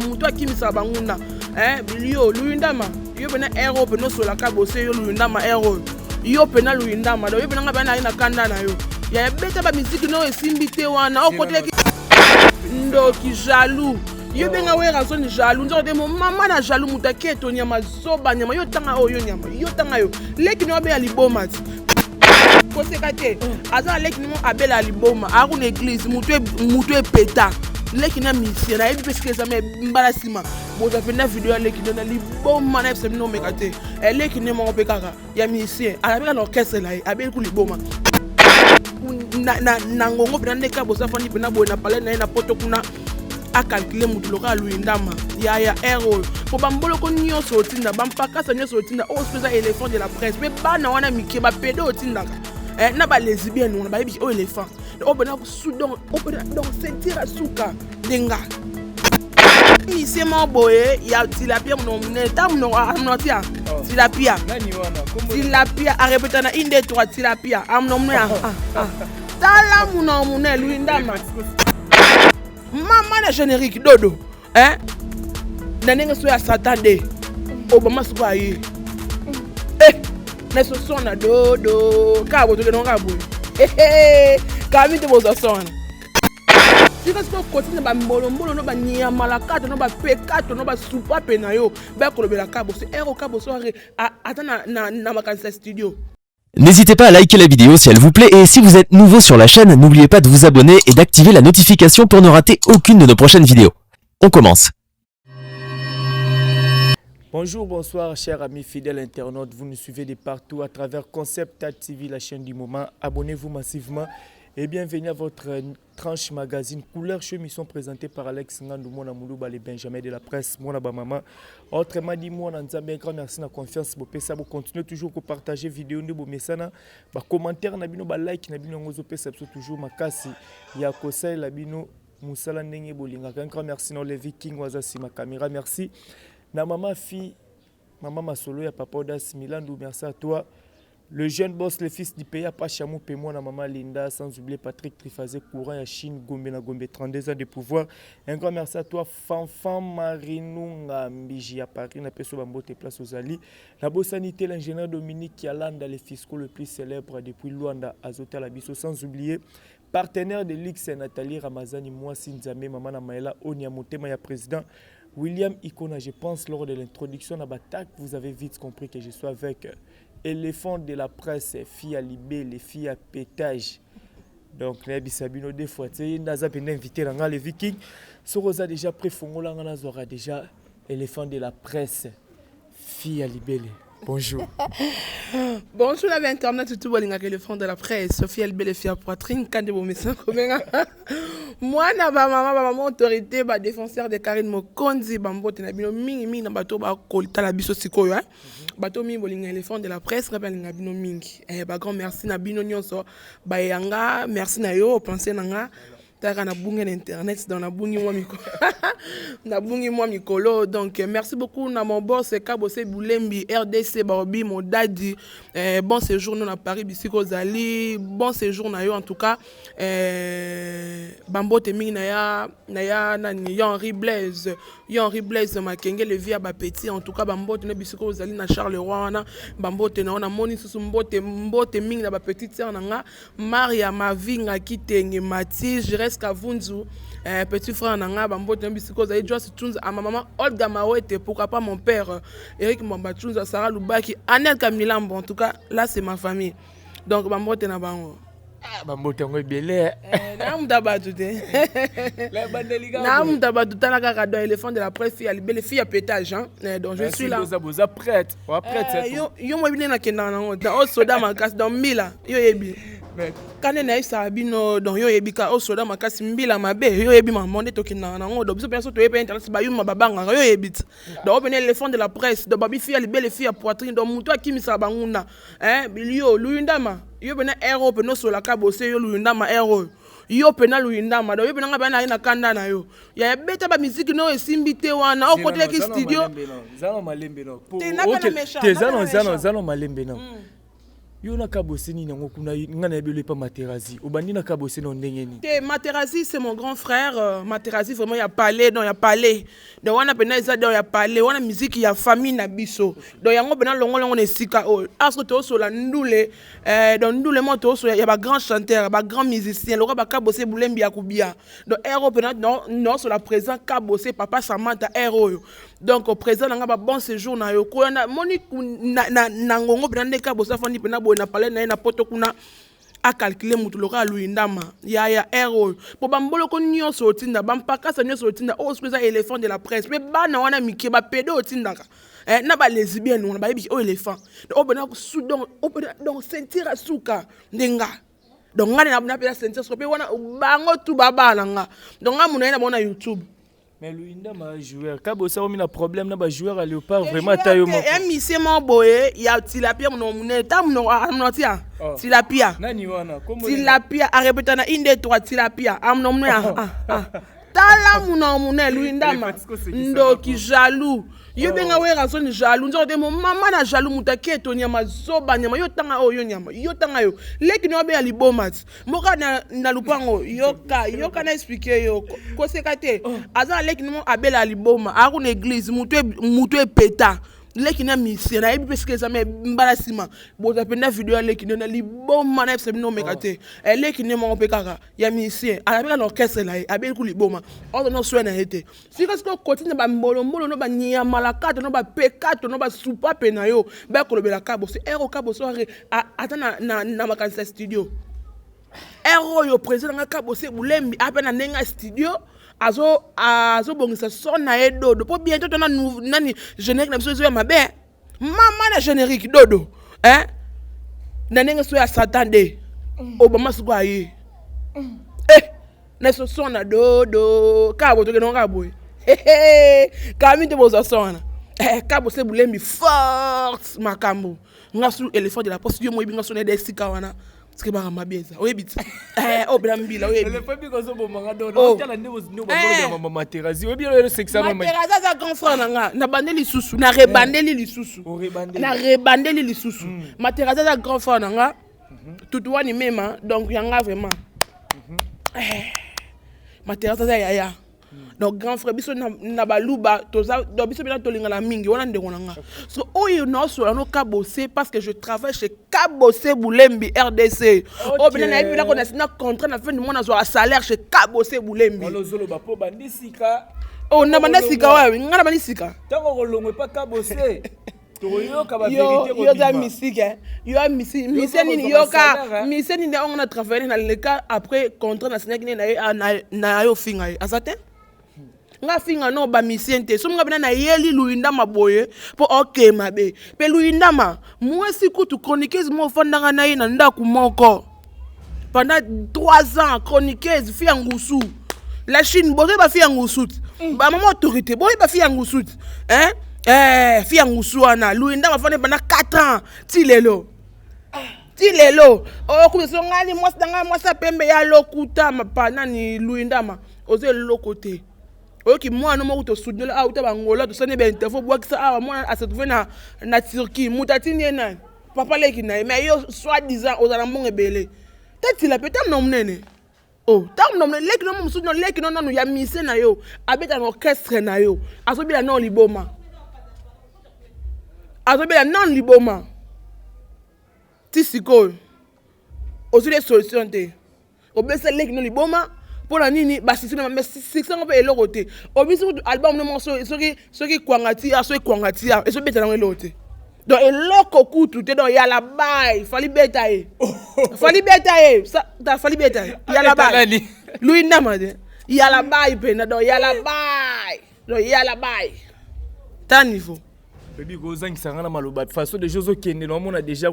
Mutu akimisa banguna bilio luyindama yo pena ero pena sola kabose yo luyindama ero yo pena luyindama do yo pena ngabana ina kanda na yo ya beta ba musique no esimbite wana okote ndo ki jaloux yo benga we raison jaloux nzo de mama na jaloux mutaketo nyama zoba nyama yo tanga oyo nyama yo tanga yo leki no be aliboma kosekate aza leki no abela aliboma aku na église mutu epeta leki na mission na ebi peske za me mbarasima boza fenda video leki na liboma na fse no mekate leki ne mo pekaka ya mission ala l'orchestre la abeli ku liboma na ngongo pena ndeka boza fani pena boye na pale na poto kuna a calculer mutu loka luindama ya ero po bambolo ko nyonso otinda bampakasa nyonso otinda o spesa éléphant de la presse pe bana wana mike ba pedo otinda na ba lesbienne on ba yebi o éléphant o bena soudan o bena donc sentir asuka denga mise mo boye ya tilapia mo ne tam no amnotia tilapia tilapia a répéter na inde trois tilapia amno mna tala muno mune luindama mama na générique dodo na nenga so ya satade obama so ayi na so sona dodo kabo to no kabo kami te bozo sona sika so kotina ba mbolo no ba nyama la kato no ba pekato no ba supa pena yo ba kolobela kabo so ero kabo so atana na makanisa studio. N'hésitez pas à liker la vidéo si elle vous plaît et si vous êtes nouveau sur la chaîne, n'oubliez pas de vous abonner et d'activer la notification pour ne rater aucune de nos prochaines vidéos. On commence. Bonjour, bonsoir chers amis fidèles internautes, vous nous suivez de partout à travers Concept TV, la chaîne du moment. Abonnez-vous massivement et bienvenue à votre tranche magazine Couleur Show, émission présentée par Alex Ngandou, mon amoulouba, les Benjamin de la presse, mon maman. Autrement dit, moi, un grand merci de la confiance. Vous continuez toujours à partager vidéo, de vos messages, commentaires, like, toujours ma casse. Il y a Kosai, Labino, Moussala Nenge Bolinga. Un grand merci dans les Vikings, Wazasi, ma caméra, merci. Na maman fille, maman Masolo, ya papa Odas Milandou, merci à toi. Le jeune boss, le fils du pays, Pachamou, Pémon, maman Linda, sans oublier Patrick Trifazé, Courant, ya Chine, Gombe, na Gombe, 32 ans de pouvoir. Un grand merci à toi, Fanfan Marinou, Mbiji, à Paris, na Peso Bambote, place aux Ali. La Bossanité, l'ingénieur Dominique, qui a l'anda, les fiscaux le plus célèbre depuis Luanda, Azota, Labiso, sans oublier. Partenaire de l'X, Nathalie Ramazani, moi, Sinzame, maman Namaela, Onyamotema, ya président. William Icona, je pense lors de l'introduction à Batak, vous avez vite compris que je suis avec éléphant de la presse, filles à Libé, les filles à pétage. Donc, Nabi Sabino, des fois, tu sais, Naza a invité les Vikings. Sorosa déjà prêt, Fongola, Nazora déjà éléphant de la presse, filles à Libé. Bonjour. Bonjour la internet tout le monde éléphant de la presse Sophie Elbele fia poitrine quand de vos messages comme moi na ba maman autorité ba défenseur de Karine Mokonzi bambote na bino mingi na bato ba kolita la biso sikoyo bato mi bolinga éléphant de la presse rappelle na bino mingi ba grand merci na bino nyonso ba yanga merci na yo penser nanga na bungi internet dans la bungi moi mikolo na bungi moi mikolo donc merci beaucoup na mon boss Kabose Boulembi RDC Barobi mon daddy bon séjour nous à Paris bisiko zali bon séjour na yo en tout cas bambote mingi na ya nani Henri Blaise makenge le via ba petit en tout cas bambote na bisiko zali na Charleroi na bambote na moni susu mbote mingi na ba petite sœur nanga Maria Mavinga Kitenge Mathis je reste Kavunzu petit frère nanga bambote bisiko za Joas Tunza à ma maman Olga Mawete pourquoi pas mon père Eric Mbamba Tunza Sarah Lubaki Anel Kamilambo en tout cas là c'est ma famille donc bambote na bango bambote ngo belé na mutaba tuté la bandeliga na mutaba tutana kaka dans éléphant de la presse fille belle fille à pétage donc je suis là vous êtes prête yo mo bine na kenda na ngo au soda makas dans mila yo yebi kane na isa bino donc yo yebi ka au soda makas mbila mabe yo yebi mamonde to kenda na ngo donc biso personne to yebi internet ba yuma babanga yo yebi donc ben éléphant de la presse donc babi fille belle fille à poitrine donc muto akimisa banguna bilio luindama yo bena ero peno sola kabose yo luindama ero yo pena luindama do yo pena ngaba na kanda na yo ya beta ba musique no esimbite wana o kote ki studio zalo malembe no zalo malembe no Yo na kabose ni nango kuna ngana ebele pa Materazzi. Obandi na kabose no ndenge ni. Materazzi c'est mon grand frère. Materazzi vraiment ya parler, donc ya parler. Donc wana pena isa donc ya parler, wana musique ya famille na biso. Donc yango pena longo ne sika o. Asko to so la ndule donc ndule mo to so ya ba grand chanteur, ba grand musicien, loka ba kabose bulembi ya kubia. Donc héros pena non sur la présent kabose papa Samantha héros. Donc au présent nga ba bon séjour na yo ko na moni na ngongo pena ne kabose fandi pena na parler na poto kuna a calculer mutu loka luindama ya héros po bambolo ko nyonso otinda bampaka sa nyonso otinda o spesa éléphant de la presse mais bana wana mike ba pédo otindaka na ba lesbienne wana ba yebi o éléphant donc bana donc sentir asuka ndenga donc ngana na pela sentir so pe wana bango tu babala nga donc nga muna na mona YouTube. Mais Luindama joueur kabose o mina problème na ba joueur à Léopard vraiment tayo mo. Et mission mo boye ya tilapia mon mune ta mon tia tilapia nani wana tilapia a répéter na inde trois tilapia mon mune tala mon mune Luindama ndo ki jaloux yo benga we raison jaloux nzo de mama na jaloux mutake to nyama zoba nyama yo tanga o yo nyama yo tanga yo leki no be alibomat moka na lupango yoka na expliquer yo ko sekate aza leki no abela aliboma a ku na église mutu e peta leki na mission na ebi parce que ça me embarrassement bo ta pena vidéo leki na liboma na fsem no mekate leki ne mo pekaka ya mission ala beka na orchestre la abel ku liboma o no so na été si parce que continue ba mbolo no ba nyama la carte no ba pekato no ba soupa pena yo ba ko lobela kabo c'est héros kabo so atana na makanisa studio héros yo président nga kabo c'est bulembi apena nenga studio azo bongisa sona e dodo po bientôt tona nani générique na biso ya mabe mama na générique dodo na nenga so ya satande obama siko aye na so sona dodo kabo to ke no kabo kami te boza sona kabo se bulembi force makambo ngasu éléphant de la poste yo mo ibinga sona de sika wana ce que ba mabeza oyebiti brambila oyebi le famille ko zo bomanga do na tala ndebo zino ba mama Materazzi oyebi le sexe mama Materazzi za grand frère nanga na bandeli susu na rebandeli lisusu na rebandeli lisusu Materazzi za grand frère nanga tutu wani mema donc yanga vraiment Materazzi za yaya donc grand frère biso na baluba toza donc biso bina tolinga la mingi wana ndeko nanga so oyo no so no kabose parce que je travaille chez Kabose Bulembi RDC o bina na ebina ko na sina contrat na fin du mois na zo salaire chez Kabose Bulembi lo zolo ba po bandisika na bandisika wa ngana bandisika tango ko longwe pa Kabose toyoka ba vérité ko yo za musique yo a miseni yoka miseni ne on a travaillé dans le cas après contrat na sina kine na yo finga azate nga finga no ba misiente so nga bina na yeli Luindama boye po okay mabe pe Luindama mwesi kutu chroniqueuse mo fandanga na ye na ndaku moko pendant 3 ans chroniqueuse fi ngusu la Chine boye ba fi ngusu ba mama autorité boye ba fi ngusu fi ngusu wana Luindama fane pendant 4 ans ti lelo o ku so ngani mwasa pembe ya lokuta mapana ni Luindama oze lokote oki mwana mo to soutenir a uta bangola to sone ben tefo bwakisa a mwana a se trouver na Turquie mutatini na papa leki na mais yo soi-disant ozala mbonge belé tati la petam no mnene tam no mnene leki no mo soutenir leki no no ya mise na yo abeta na orchestre na yo azobila non liboma tisiko ozile solution te obesa leki no liboma pour la nini ba sisi na mais sisi ngo pe eloko te obiso album no morceau soki kwangati eso beta na elote donc eloko kutu te donc ya la bail fali beta e ça ta fali beta ya la bail Luindama de ya la bail pena donc ya la bail ta niveau baby go zangisa ngana maloba façon de choses okende no mona déjà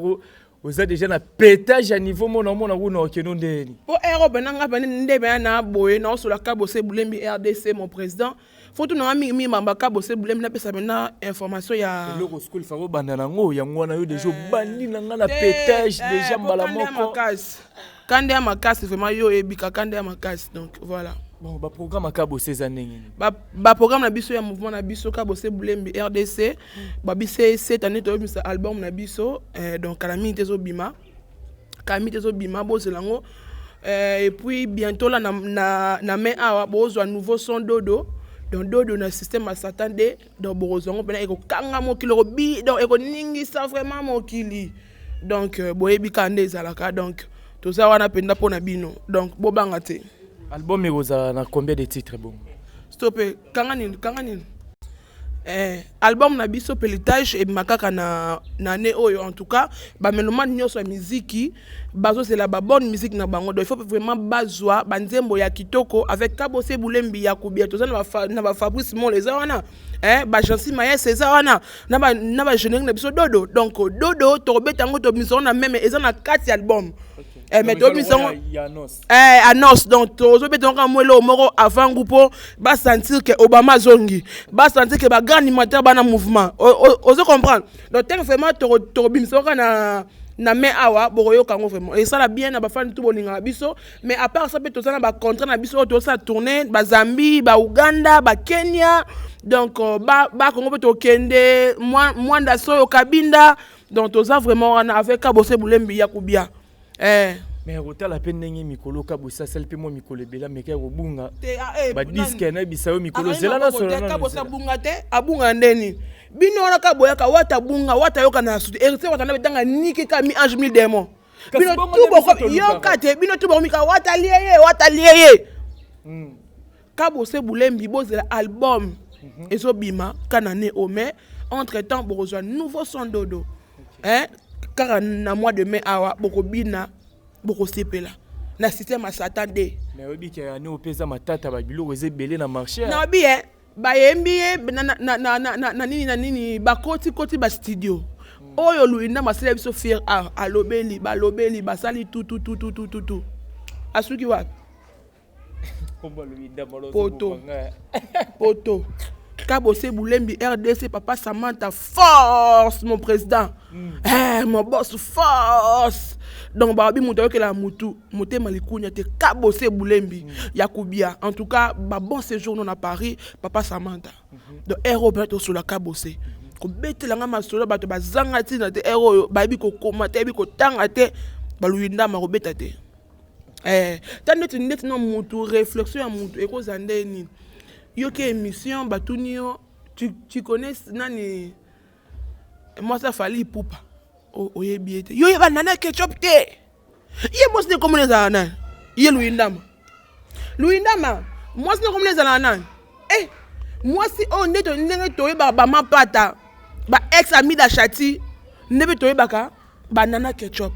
vous êtes déjà na pétage à niveau mon na okeno ndeni po ero benanga bene ndebe na boye na so la Kabose Bulembi RDC mon président faut tout na mi mamba Kabose Bulembi na pesa bena information ya loko school fa banda nango ya ngwana yo déjà bandi na ngana pétage déjà mbala moko kande ya makasi vraiment yo ebika kande ya makasi donc voilà bon ba programme à Kabose za ndenge ba programme na biso ya mouvement na biso Kabose Bulembi RDC ba biso cette année to album na biso donc à la minute zo bima Camille tezo bima bozelango. Et puis bientôt là na main awa bozo un nouveau son dodo. Donc dodo na système à s'attendre donc borozongo pena eko kanga mokili robi donc eko ningi ça vraiment mokili. Donc boyebi kande ezalaka donc tout ça wana penda pona bino. Donc bobanga te. Album egoza na combien de titres bon? Stopé kanga nini. Album na biso Pelitage et makaka na ne oyo en tout cas ba melomane nyonso ya muziki bazo c'est la bonne musique na bango donc il faut vraiment bazwa banzembo ya kitoko avec Kabose Bulembi ya kubia toza na ba Fabrice Mon les wana ba Jansi Maye César wana na ba générique na biso dodo donc dodo to betango to miso na même eza na 4 albums. Mais to miso annonce donc to betango mwelo moko avant groupe ba sentir que Obama zongi ba sentir que ba grand animateur ba na mouvement ozo comprendre donc tant vraiment to bimso na me awa boroyo kango vraiment et ça la bien na ba fan tout bolinga biso mais à part ça peut to ça na ba contrat na biso to ça tourner ba Zambie ba Uganda ba Kenya donc ba Congo peut to kende mwanda soyo kabinda donc to ça vraiment avec Kabose Bulembi yakubia mais rota la peine nengi mikolo kabusa selpe mo mikolo bela meka robunga ba disque na bisayo mikolo zela na solo na Kabose bunga te abunga ndeni bino wana kaboya ka wata bunga wata yoka na sudi erite wata na betanga niki ka mi ange mille démons bino tubo yoka te bino tubo mika wata liye Kabose Bulembi bozela album ezo bima kanane ome entre temps borozwa nouveau son dodo car na mois de mai awa bokobina boko sepela na système à s'attendre mais obi ki ani opeza matata ba bilo eze belé na marché na obi bayembi na nini bakoti ba studio oyo luinda masela biso faire alobeli basali tout asuki wapi poto Kabose Bulembi RDC papa Samantha force mon président mon boss force donc babi muto que la mutu motema likunya te Kabose Bulembi yakubia en tout cas bon séjour non à Paris papa Samantha donc héros peut sur la Kabose ko betelanga masolo bato bazanga tina te héros babi ko komata bi ko tanga te baluinda ma robeta te tant non mutu réflexion ya mutu eko zande ni yoke émission batunio tu connais nani moi ça fallait poupa oyebiete yo yeba nana ketchup te ye moi c'est comme les ana ye luindama moi c'est comme les ana moi si on est ndenge to yeba ba mapata ba ex ami da chati ndebe to yeba ka banana ketchup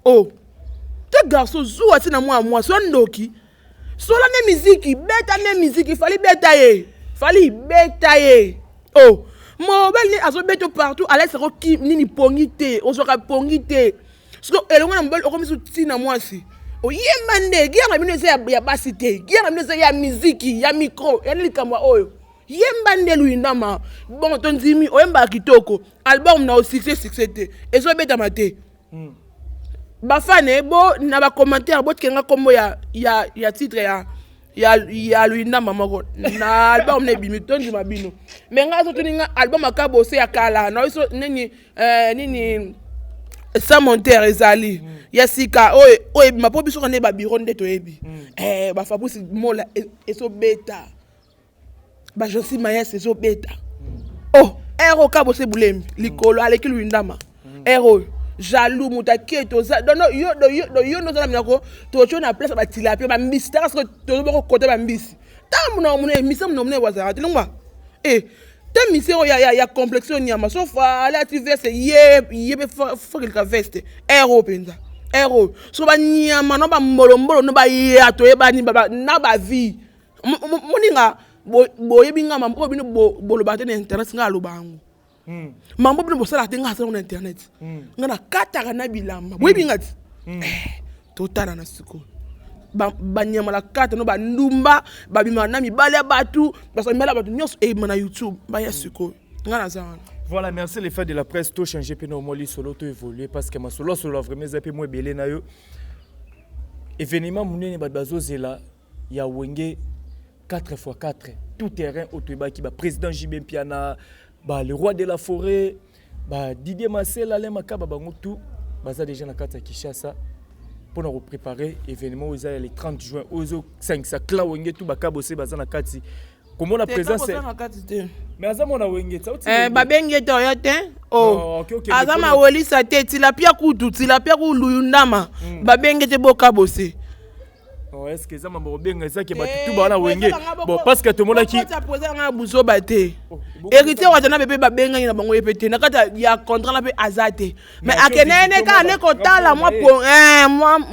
te garçon zou ati na moi so ndoki sola ne musique il fallait beta ye mo belle azo beto partout Alex Rocky nini pongite ozoka pongite parce que elongo na mbele okomiso tina mwasi yemande gianga bino ya basite gianga bino ya musique ya micro ya likamwa oyo yembande luindama bon tonzimi oyemba kitoko album na o succès te ezo beta mate bafane bo na ba commentaire bo kenga kombo ya titre ya luinda mamako na album ne bimi tondi mabino mais ngazo tuninga album akabose ya kala na iso nini sa monter ezali ya sika oye mapo biso kane ba biro ndeto yebi ba Fabrice Mola eso beta ba Jansi Maye eso beta ero Kabose Bulembi likolo aleki luindama ero jaloux mutaketo za non yo no za minako to chona place ba tilapia ba mbisi parce que to boko côté ba mbisi tamu na mune misa mune wazara tilongwa ta misero ya complexion nyama sofa la tu verse ye faut qu'il veste héros penza héros so ba nyama no ba mbolo no ba ya to eba ni ba na ba vie muninga boyebinga mambo bino bolo ba te na internet nga lo bangu mambo bino bosala te nga sa na internet nga na kataka na bilamba boyebinga ti totala na siko banyama la kata no ba ndumba babima na mibale ya batu parce que mibale batu nyonso na YouTube ba ya siko nga na zana. Voilà, merci les fans de la presse, tout changé pe no moli solo to évoluer parce que ma solo vraiment zape mo belé na yo événement munene ba bazozela ya wenge 4x4 tout terrain autoba qui ba président JB Mpiana ba le roi de la forêt ba Didier Marcel Alain Makaba bango tout baza déjà na kati ya Kinshasa pour nous préparer événement aux le 30 juin aux 5 ça cla wenge tout bakabose baza na kati comment la présence mais azama na wenge ça babenge to yote oh azama wolisa te tilapia kutu tilapia kuluyundama babenge te bokabose. Oh, est-ce que ça m'a bien ça qui va tout bana wenge bon parce que tout le monde qui ça poser nga buzo baté hérité wa tana bébé babenga na bango yepete na kata ya contrat la pe azate mais akenene ka ne ko tala moi pour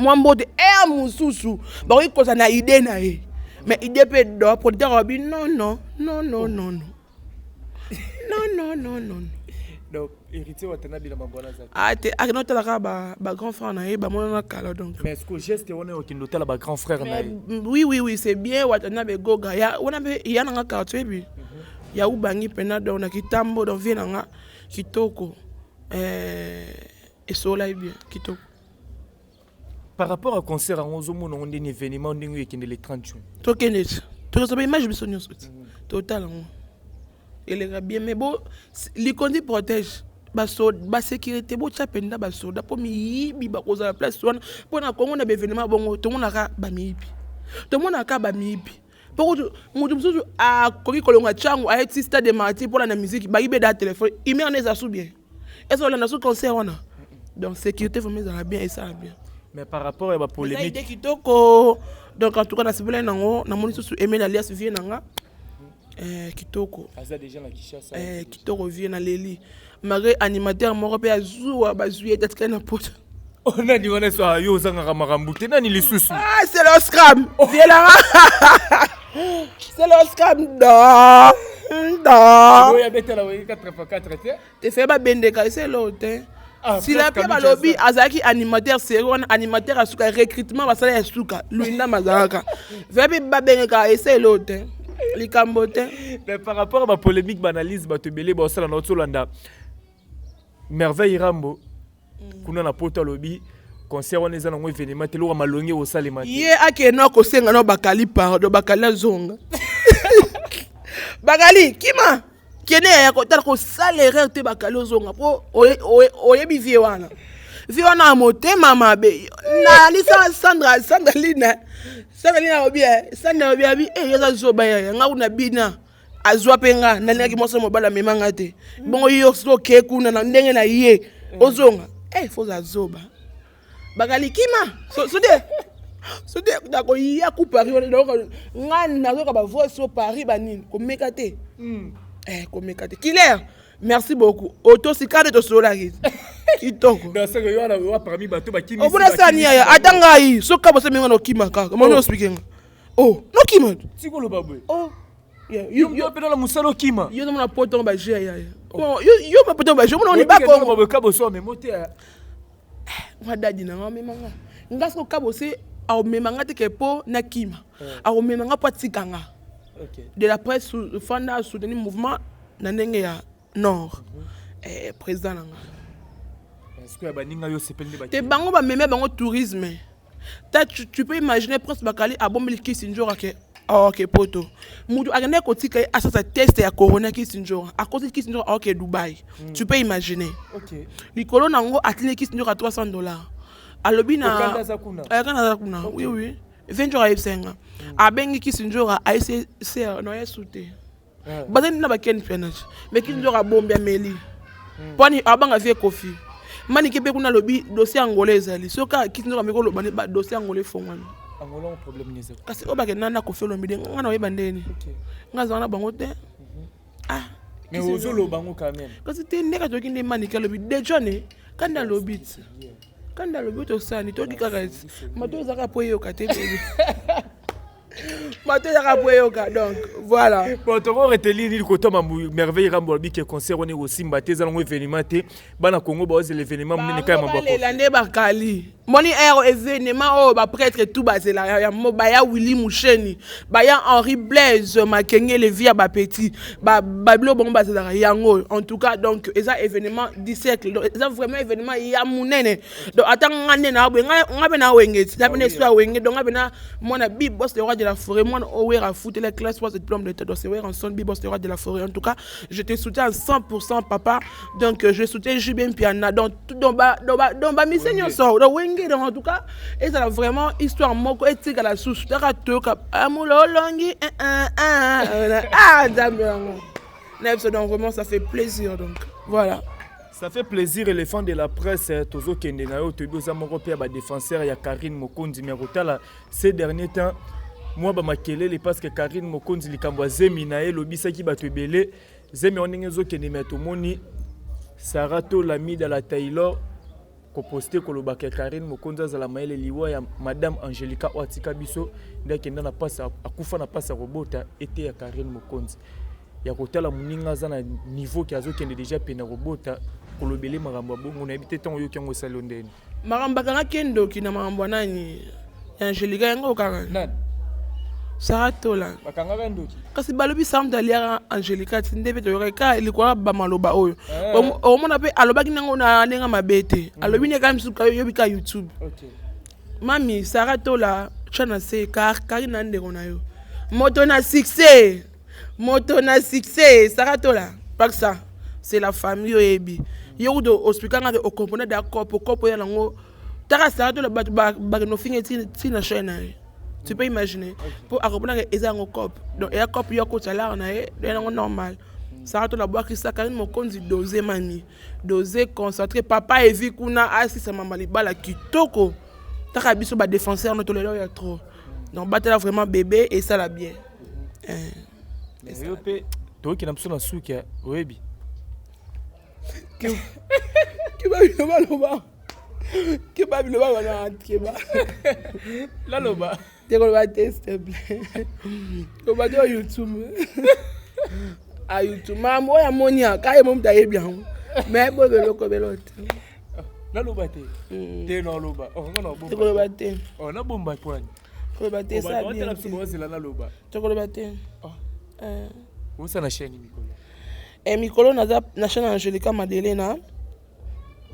moi mbote mususu ba ko ça na idée na e mais idée pe do producteur bi non non non non non non non non non donc héritier wa tana bila mabona za ate akenota la ka ba grand frère na e ba mona kala donc mais est-ce que geste on est au kinota la ba grand frère na oui c'est bien wa tana be goga ya ona be ya na ka tsebi ya ubangi pena donc na kitambo donc vie na kitoko et sola bien kitoko par rapport à concert en ozomo on est un événement ndingu qui le 30 juin to kenet to so ba image bisonyo total il est bien mais bon l'ikondi protège ba sécurité bo tchapenda ba soda po miyibi ba koza la place wana po na Congo na événement bongo to mona ka ba miyibi to mona ka ba miyibi po mutu msusu a koki kolonga changu a eti stade de martyr pour la musique ba ibe da téléphone il met en eza sou bien est-ce que la sous concert wana donc sécurité faut mettre bien et ça bien mais par rapport à la polémique idée kitoko donc en tout cas na sibela nango na moni sous aimer l'alias vie nanga kitoko aza déjà na Kinshasa kitoko vie na leli mari animateur moko pe azua bazuye tatika na poto on a dit on est sur yo zanga marambuté nani lisusu c'est le scram c'est là c'est le scram da yo ya beta la 4x4 te fait ba bendeka c'est l'autre si la pia balobi azaki animateur série animateur asuka recrutement basala ya suka luinda mazaka vebi ba bendeka c'est l'autre likambote mais par rapport à ma polémique banalise ba te belé ba sala na Tsolanda merveille rambo kuna na poto lobby concert on eza na ngo événement te lo malongi au salema ye akeno ko senga no bakali pardon bakali zonga bakali kima kene ya ko tal ko salaire te bakali zonga po oyebi vie wana motema mabe na lisa Sandra Lina Sandra obi yeza zoba ya nga una bina azwa penga na naki moso mobala memanga te bongo yo so ke kuna na ndenge na ye ozonga faut azoba bakali kima so de da ko ya ku Paris nga na zo ka ba voice au Paris banini ko mekate ko mekate Killer merci beaucoup auto sikade to solari kitoko dans ce que yo na wa parmi bato ba kimi obuna sani ya atanga yi so ka bose menga no kima kaka mo no speaking no kima tikolo babwe yo pe dans la musalo kima yo na poto ba je ya yo ma poto ba je mo ni ba ko ba ka boso me mote wadadi na memanga ngasko ka bose au memanga te ke po na kima au memanga po tikanga de la presse fanda soutenir mouvement na ndenge ya nord président nanga est-ce que baninga yo sepelni ba te bango ba meme bango tourisme tu peux imaginer prince bakali abombeli kisinjora ke ok poto mudu agane ko tika asasa test ya corona kisinjora akosi kisinjora ok Dubai tu peux imaginer ok likolo nango atline kisinjora $300 alobi na kana kuna oui 20 jours à senga abengi kisinjora aise ser no yesute bazani na baken penage mais kisinjora bombia meli poni abanga vie kofi mani kebe kuna lobi dossier angolais ezali soka kisinjora mekolo bane ba dossier angolais fongwana angolais problème ni zeko kasi obake nana ko felo mbide ngana oyeba ndeni ngaza na bango te mais ozolo bango quand même kasi te ndeka toki nde mani ka lobi de jone kanda lobi kanda lobi to sani toki kaka mato zaka po yoka te bébé mato zaka po yoka donc voilà bon to retenir ni ko to merveille rambo bi ke concert on est aussi mbaté za ngo événement te bana Congo ba l'événement munene ka mabako la nde bakali Moni ero événement ba prêtre tout basé là ya baya Willy Moucheni baya Henri Blaise Makenge le via ba petit ba bilo bon basé là yango en tout cas donc ça événement du siècle donc ça vraiment événement ya munene donc attends ngane na ngabe na wengeti na bene soit wenge donc ngabe na mona bi boss le roi de la forêt mona owera foot les classes was diplôme de donc c'est en son bi boss le roi de la forêt en tout cas je te soutiens à 100% papa donc je soutiens Jubin Piana donc dans ba misenyo so donc donc en tout cas et ça a vraiment histoire moko éthique à la source tara toka amulolongi donc vraiment ça fait plaisir donc voilà ça fait plaisir éléphant de la presse tozo kende na yo to boza moko pe ba défenseur ya Karine Mokonzi mais rotala ces derniers temps moi ba makelele parce que Karine Mokonzi likambo zemi na ye lobisaki bato ebele zemi oninge zo kende mais to moni Sarato l'ami de la Taylor ko poster ko lobaka Karine Mokonzi za la maele liwa ya madame Angelica Oatika biso ndakenda na passa akufa na passa robota était ya Karine Mokonzi ya kotala muninga za na niveau ki azokende déjà pena robota ko lobele makambo bongo na habité tant yo kyango salondeni makambo kanga kendo kina makambo nani Angelica yango kanga nani Sarato la bakanga kandoki kasi balobi samta liara Angelica tindebe to yoreka ilikuwa ba maloba oyo omona pe alobaki nango na nenga mabete alobi ne kam suka yobika YouTube okay mami Sarato la chana se Karina ndeko na yo moto na succès Sarato la pas ça c'est la famille ebi yo do hospital nga o component da copo ya nango taka Sarato la ba no finge ti na chaîne. Tu peux imaginer pour accompagner les gens cop donc il y a cop il y a coach là on est normal ça rate la boîte qui ça Karine Mokonzi doser mani doser concentré papa et vie kuna asi ça mama libala kitoko taka biso ba défenseur notre là il y a trop donc battre là vraiment bébé et ça la bien yo pe to ki na mso na suka webi qui va la loba tu vas tester s'il te plaît tu vas sur YouTube à YouTube maman ya monia ka mo mtaye bien mais bo le lokobelote la loba te no loba ngona bomba te ko loba te na bomba kwani ko loba te ça bien la pso la loba te ko loba te où ça na chaîne Mikolo Mikolo na chaîne Angelica Madelena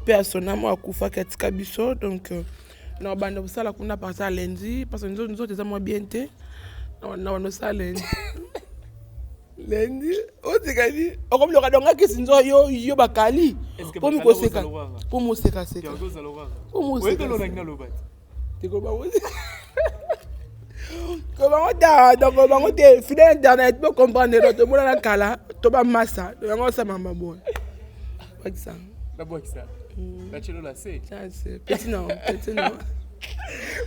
personnellement akufa katika biso donc na banda busala kuna pasa lundi parce que nous autres ça moi bien té na ça lundi o tikali o comme le kadonga ke sinzo yo bakali pour mi koseka pour mo seka pour mo seka lo na loba te ko ba ko ba da donc ba ngote fidèle internet pour comprendre to mona na kala to ba massa to ngo sa mama bon pas ça la boîte ça la chelo la c'est petit non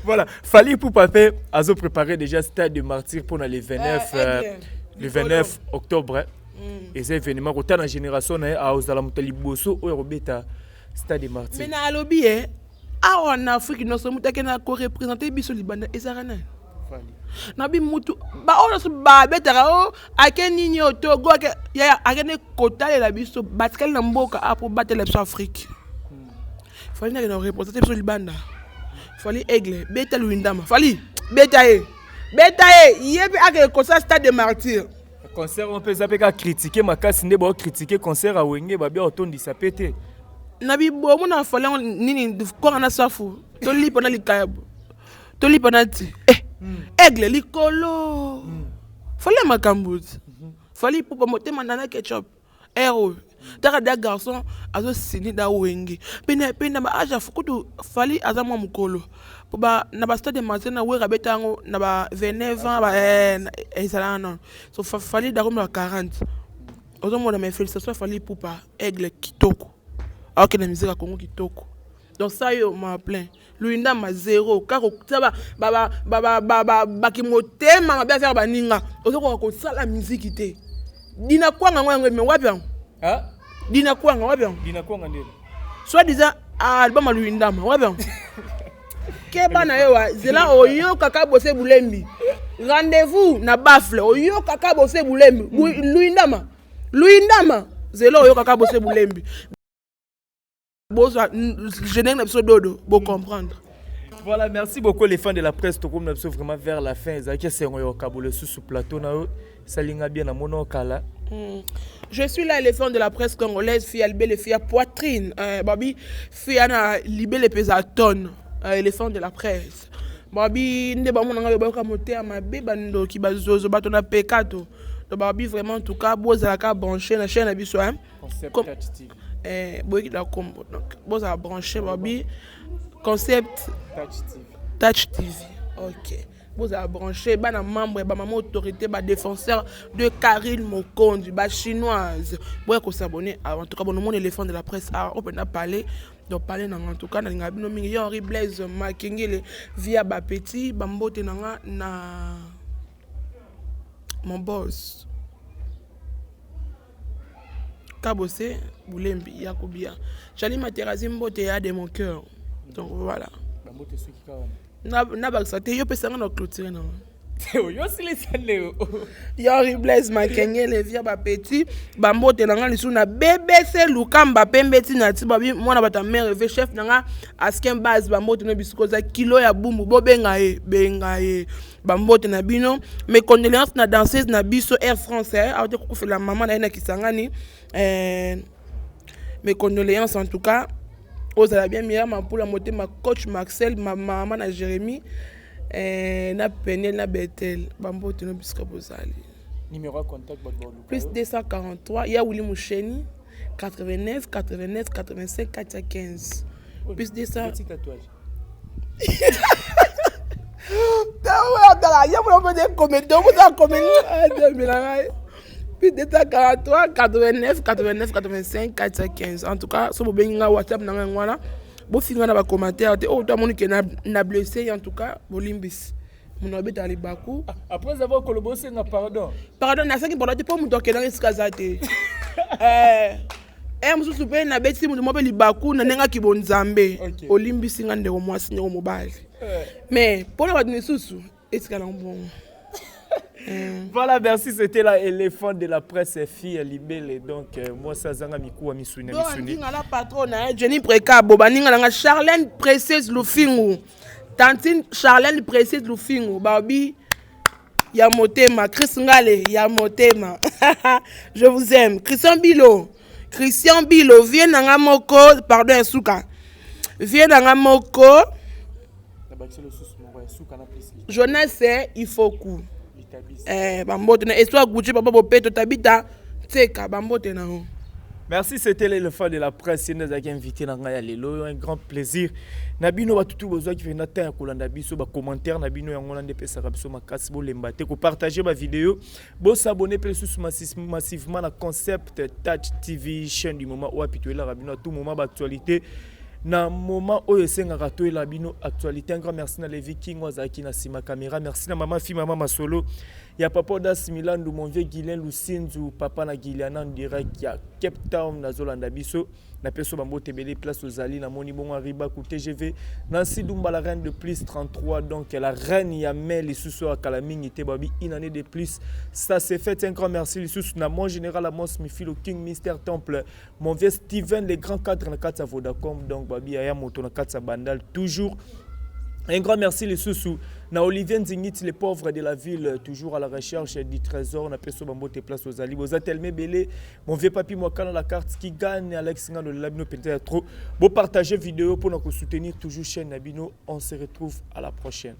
voilà Fally Ipupa a préparé déjà stade de martyr pour le 29 octobre et c'est événement autant la génération à osala mutali boso o robeta stade de martyr mais na lobby en Afrique nous sommes na ko représenter biso libanda ezarana na bi mutu ba ona so ba betara o akeni ni Togo ya akene kotale la biso batkali na mboka apo batela biso Afrique Fally na représenter biso libanda Fally aigle beta luindama Fally beta yebi ake concert stade de martyr concert on peut zapeka critiquer makasi nde ba critiquer concert a wenge ba bien otondi sapete na bi bo mona Fally nini ko na safu to lipo na likayabo to lipo na ti aigle likolo Fally makambuti Fally Ipupa motema na ketchup héros taka da garçon azo sini da wenge pena ba aja fukutu Fally azamwa mukolo po ba na ba stade de martyr na wera betango na ba 29 ans ba ezala non so Fally da comme 40 ozo mona mes félicitations Fally Ipupa aigle kitoko ok na musique ya Congo kitoko donc ça yo m'a plein luinda ma zéro kako taba ba ki motema ma bien faire baninga ozo ko sala musique te dina kwanga ngwe me wapi dina kwanga wapi ndelo soit disant album luinda ma wapi ke bana yo zela oyo kaka bose bulembi rendez-vous na bafle oyo kaka bose bulembi luinda ma zela oyo kaka bose bulembi bozo je n'ai pas dodo pour comprendre Voilà, merci beaucoup les fans de la presse. Tout comme nous sommes vraiment vers la fin. Zaki c'est un Kaboul sous plateau na salinga bien na mono kala. Je suis là, éléphant de la presse congolaise, fille albelle, fille à poitrine. Babi, fille à libé les pésatonnes, éléphant de la presse. Babi, ne ba mon nga ba kamote à ma bébando qui bazozo batona pekato. Donc babi vraiment en tout cas, boza la ka brancher na chaîne abiso hein. Concept Touch TV. Boy la combo. Donc boza brancher babi concept Touch TV. Touch TV. OK. Vous avez branché un membre et maman autorité défenseur de Karine Mokondi, chinoise. Vous pouvez s'abonner. En tout cas, bon, mon éléphant de la presse on peut parler. Donc parler en tout cas dans les Henri Blaise Makengele via Bapeti Bambote na mon boss. Kabose Boulembi Yakobia. Chali Materazi Mbote ya de mon cœur. Donc voilà. Bambote ceux qui kawa. Na baksa te yo pesa na clôturer na. Yo si les salé. Henri Blaise Makengele via Bapeti Bambote na lisu na BBC Lukamba Pembeti na tibabi mwana bata mère chef na asken base Bambote no bisikoza kilo ya bumbu bo benga e Bambote na bino mes condoléances na danseuse na biso Air France a te ko la maman na Kisangani mes condoléances en tout cas aux la bien meilleure ma pour la montée ma coach Maxel ma maman na Jérémy na Penel na Betel Bambote no bisika bozali numéro de contact plus 243 il y a Willy Moucheni 89 89 85 415 plus 200 petit tatouage. Il y a un comédien, vous avez comédien. Plus 243 89 89 85 415. En tout cas, si vous avez un WhatsApp, vous avez un commentaire. Oh, tu as mon qui n'a blessé. En tout cas, vous limbis. Mon habit à l'Ibakou. Après avoir collaboré, pardon. Pardon, il y a ça qui est pas mon toque dans les casades. Mususu pe na beti mu mobile Libaku na nenga kibonzambe. Olimbisi ngande ko mwasi ngo mobile. Mais pour la Mususu, est-ce qu'elle est bon? Voilà, merci, c'était l'éléphant de la presse fille libellé. Donc moi ça zanga miku wa misuni misuni. Donc la patronne Jenny Preka bobaninga nga Charlène Précieuse Lufingu. Tantine Charlène Précieuse Lufingu babi ya motema Chris Ngale ya motema. Je vous aime. Christian Bilo viens nanga moko pardon Suka. Viens nanga moko. Jonas il faut coup. Bambote na histoire Gucci papa bopeto tabita teka bambote na ho. Merci, c'était l'éléphant de la presse. Nous avons invité Nangaya Lelo, un grand plaisir. Nabino va tout besoin qui vient d'atteindre Kolanda biso ba commentaire Nabino yango lande pesa biso makasi bo lembate ko partager ma vidéo, bo s'abonner plus massivement na concept Touch TV chaîne du moment où apituela rabino à tout moment d'actualité. Na moment où esenga rato la bino actualité. Un grand merci na Levi King Wazaki na sima caméra. Merci na maman fille maman Masolo. Ya papa das Milan mon vieux Guilain Lucinzu papa na Guiliana en direct ya Cape Town na Zolanda biso na peso bambo tebele place aux Ali na moni bon arriba ku TGV Nancy Dumba la reine de plus 33 donc la reine ya mel les sous à Kalamingi te babi une année de plus ça c'est fait. Un grand merci les sous na mon général Amos Mifilo King Mister Temple mon vieux Steven les grands cadres na Katsa Vodacom donc babi aya moto na Katsa Bandal toujours. Un grand merci les sous na Olivier Nzingit les pauvres de la ville toujours à la recherche du trésor na peso bambo te place aux Ali aux Atelme Belé mon vieux papi moi quand la carte qui gagne Alex Nga de Labino peut-être trop beau partager vidéo pour nous soutenir toujours chaîne Nabino on se retrouve à la prochaine.